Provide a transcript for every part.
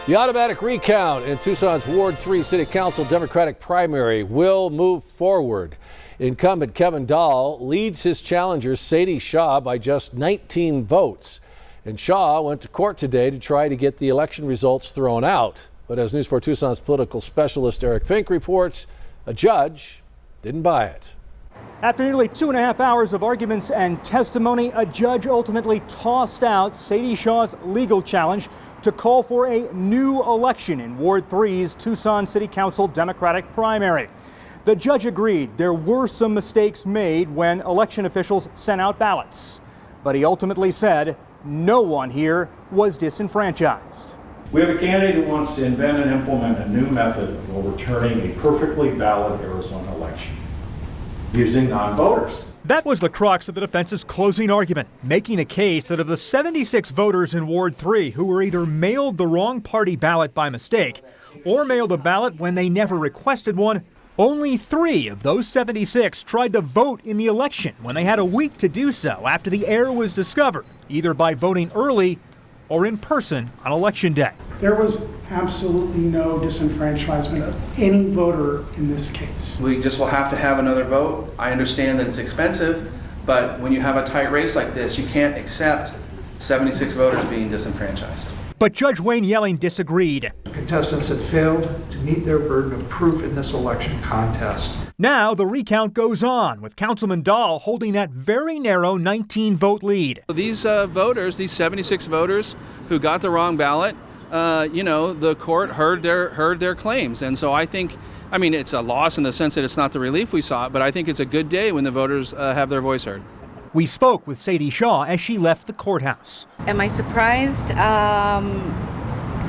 The automatic recount in Tucson's Ward 3 City Council Democratic primary will move forward. Incumbent Dahl leads his challenger Sadie Shaw by just 19 votes. And Shaw went to court today to try to get the election results thrown out. But as News 4 Tucson's political specialist Eric Fink reports, a judge didn't buy it. After nearly 2.5 hours of arguments and testimony, a judge ultimately tossed out Sadie Shaw's legal challenge to call for a new election in Ward 3's Tucson City Council Democratic primary. The judge agreed there were some mistakes made when election officials sent out ballots, but he ultimately said no one here was disenfranchised. We have a candidate who wants to invent and implement a new method of overturning a perfectly valid Arizona election using non-voters. That was the crux of the defense's closing argument, making a case that of the 76 voters in Ward 3 who were either mailed the wrong party ballot by mistake or mailed a ballot when they never requested one, only 3 of those 76 tried to vote in the election when they had a week to do so after the error was discovered, either by voting early or in person on Election Day. There was absolutely no disenfranchisement of any voter in this case. We just will have to have another vote. I understand that it's expensive, but when you have a tight race like this, you can't accept 76 voters being disenfranchised. But Judge Wayne Yelling disagreed. Contestants had failed to meet their burden of proof in this election contest. Now the recount goes on, with Councilman Dahl holding that very narrow 19-vote lead. These voters, these 76 voters who got the wrong ballot, the court heard their claims. And so I think, it's a loss in the sense that it's not the relief we sought, but I think it's a good day when the voters have their voice heard. We spoke with Sadie Shaw as she left the courthouse. Am I surprised?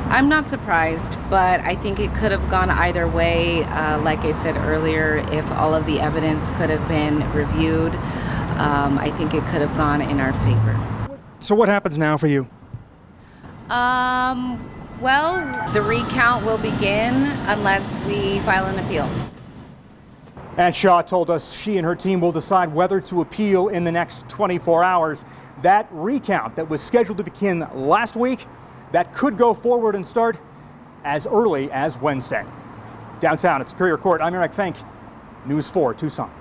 I'm not surprised, but I think it could have gone either way. Like I said earlier, if all of the evidence could have been reviewed, I think it could have gone in our favor. So what happens now for you? Well, the recount will begin unless we file an appeal. And Shaw told us she and her team will decide whether to appeal in the next 24 hours. That recount that was scheduled to begin last week, that could go forward and start as early as Wednesday. Downtown at Superior Court, I'm Eric Fink, News 4 Tucson.